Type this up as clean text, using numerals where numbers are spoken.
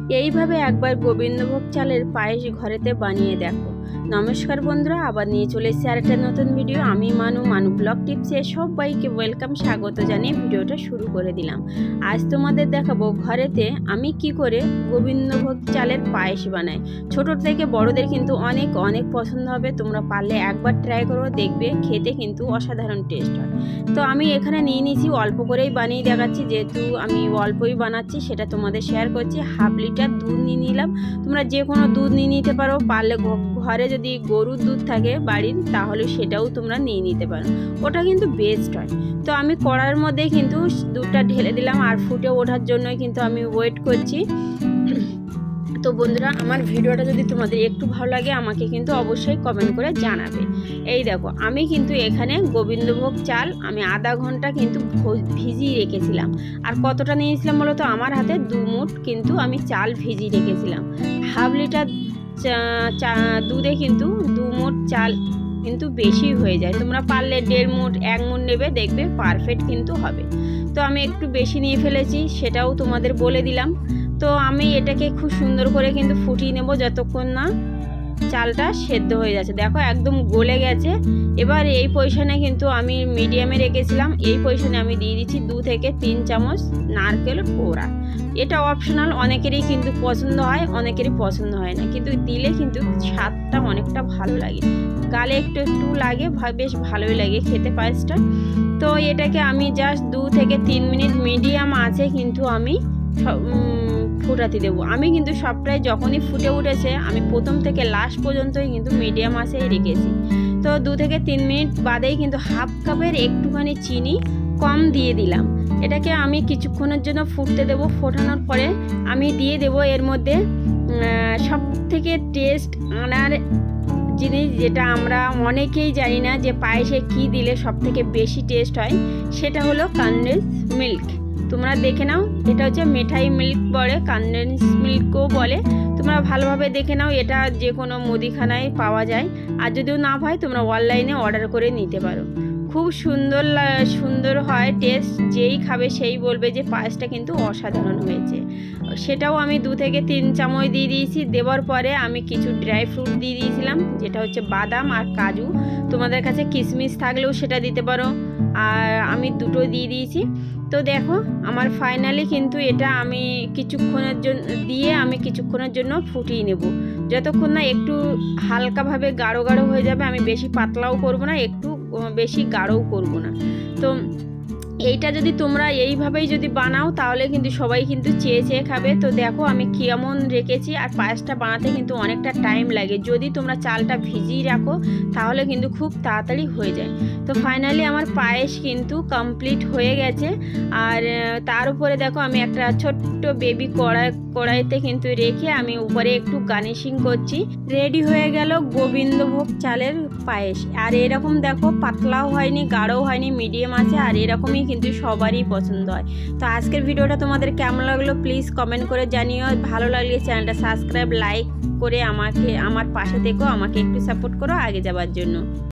এইভাবে একবার গোবিন্দভোগ চালের পায়েস ঘরেতে বানিয়ে দেখো। নমস্কার বন্ধুরা, আবার নিয়ে চলে এসেছি আরেকটা নতুন ভিডিও। আমি মানু ব্লগ টিপসে সবাইকে ওয়েলকাম, স্বাগত জানিয়ে ভিডিওটা শুরু করে দিলাম। আজ তোমাদের দেখাবো ঘরেতে আমি কি করে গোবিন্দভোগ চালের পায়েস বানাই। ছোট থেকে বড়দের কিন্তু অনেক অনেক পছন্দ হবে। তোমরা পারলে একবার ট্রাই করো, দেখবে খেতে কিন্তু অসাধারণ টেস্ট হয়। তো আমি এখানে নিয়ে নিয়েছি, অল্প করেই বানিয়ে দেখাচ্ছি, যেহেতু আমি অল্পই বানাচ্ছি সেটা তোমাদের শেয়ার করছি। হাফ লিটার দুধ নিয়ে নিলাম। তোমরা যে কোনো দুধ নিয়ে নিতে পারো, পারলে ঘরে যদি গরুর দুধ থাকে বাড়ির তাহলে সেটাও তোমরা নিয়ে নিতে পারো, ওটা কিন্তু বেস্ট হয়। তো আমি কড়ার মধ্যে কিন্তু দুধটা ঢেলে দিলাম, আর ফুটে ওঠার জন্যই কিন্তু আমি ওয়েট করছি। তো বন্ধুরা, আমার ভিডিওটা যদি তোমাদের একটু ভালো লাগে আমাকে কিন্তু অবশ্যই কমেন্ট করে জানাবে। এই দেখো, আমি কিন্তু এখানে গোবিন্দভোগ চাল আমি আধা ঘন্টা কিন্তু ভিজিয়ে রেখেছিলাম। আর কতটা নিয়েছিলাম বলো তো, আমার হাতে 2 মুঠ কিন্তু আমি চাল ভিজিয়ে রেখেছিলাম। হাফ লিটার দুধে কিন্তু 2 মুঠ চাল কিন্তু বেশি হয়ে যায়। তোমরা পারলে 1.5 মুঠ 1 মুঠ নেবে, দেখবে পারফেক্ট কিন্তু হবে। তো আমি একটু বেশি নিয়ে ফেলেছি, সেটাও তোমাদের বলে দিলাম। তো আমি এটাকে খুব সুন্দর করে কিন্তু ফুটিয়ে নেব যতক্ষণ না চালটা সেদ্ধ হয়ে যাচ্ছে। দেখো একদম গলে গেছে। এবার এই পজিশনে কিন্তু আমি মিডিয়ামে রেখেছিলাম, এই পজিশনে আমি দিয়ে দিচ্ছি 2 থেকে 3 চামচ নারকেল কোড়া। এটা অপশনাল, অনেকেরই কিন্তু পছন্দ হয়, অনেকেরই পছন্দ হয় না, কিন্তু দিলে কিন্তু স্বাদটা অনেকটা ভালো লাগে, গালে একটু একটু লাগে, বেশ ভালোই লাগে খেতে পায়েসটা। তো এটাকে আমি জাস্ট 2 থেকে 3 মিনিট মিডিয়াম আছে কিন্তু আমি ফুটাতে দেবো। আমি কিন্তু সবটাই যখনই ফুটে উঠেছে আমি প্রথম থেকে লাস্ট পর্যন্তই কিন্তু মিডিয়াম আঁচেই রেখেছি। তো 2 থেকে 3 মিনিট বাদেই কিন্তু হাফ কাপের একটুখানি চিনি কম দিয়ে দিলাম। এটাকে আমি কিছুক্ষণের জন্য ফুটতে দেবো। ফোটানোর পরে আমি দিয়ে দেবো এর মধ্যে সব থেকে টেস্ট আনার জিনিস, যেটা আমরা অনেকেই জানি না যে পায়েসে কি দিলে সব থেকে বেশি টেস্ট হয়, সেটা হলো কনডেন্স মিল্ক। তোমরা দেখে নাও, এটা হচ্ছে মিঠাই মিল্ক বলে, কনডেন্স মিল্কও বলে। তোমরা ভালোভাবে দেখে নাও, এটা যে কোনো মুদিখানায় পাওয়া যায়, আর যদিও না পায় তোমরা অনলাইনে অর্ডার করে নিতে পারো। খুব সুন্দর হয় টেস্ট, যেই খাবে সেই বলবে যে পায়েসটা কিন্তু অসাধারণ হয়েছে। সেটাও আমি 2 থেকে 3 চামচ দিয়ে দিয়েছি। দেওয়ার পরে আমি কিছু ড্রাই ফ্রুট দিয়ে দিয়েছিলাম, যেটা হচ্ছে বাদাম আর কাজু। তোমাদের কাছে কিশমিশ থাকলেও সেটা দিতে পারো, আর আমি দুটো দিয়ে দিয়েছি। তো দেখো আমার ফাইনালি কিন্তু এটা আমি কিছুক্ষণের জন্য ফুটিয়ে নেব, যতক্ষণ না একটু হালকাভাবে গাঢ় গাঢ় হয়ে যাবে। আমি বেশি পাতলাও করব না, একটু বেশি গাঢ়ও করব না। তো এইটা যদি তোমরা এইভাবেই যদি বানাও তাহলে কিন্তু সবাই কিন্তু চেয়ে চেয়ে খাবে। তো দেখো আমি কেমন রেখেছি, আর পায়েসটা বানাতে কিন্তু অনেকটা টাইম লাগে। যদি তোমরা চালটা ভিজিয়ে রাখো তাহলে কিন্তু খুব তাড়াতাড়ি হয়ে যায়। তো ফাইনালি আমার পায়েস কিন্তু কমপ্লিট হয়ে গেছে। আর তার উপরে দেখো আমি একটা ছোট্ট বেবি কড়াইতে কিন্তু রেখে আমি উপরে একটু গার্নিশিং করছি। রেডি হয়ে গেল গোবিন্দভোগ চালের পায়েস। আর এরকম দেখো পাতলাও হয়নি, গাঢ়ও হয়নি, মিডিয়াম আছে, আর এরকমই কিন্তু সবারই পছন্দ হয়। তো আজকের ভিডিওটা তোমাদের কেমন লাগলো প্লিজ কমেন্ট করে জানিও। ভালো লাগলে চ্যানেলটা সাবস্ক্রাইব, লাইক করে আমার পাশে থেকো, আমাকে একটু সাপোর্ট করো আগে যাওয়ার জন্য।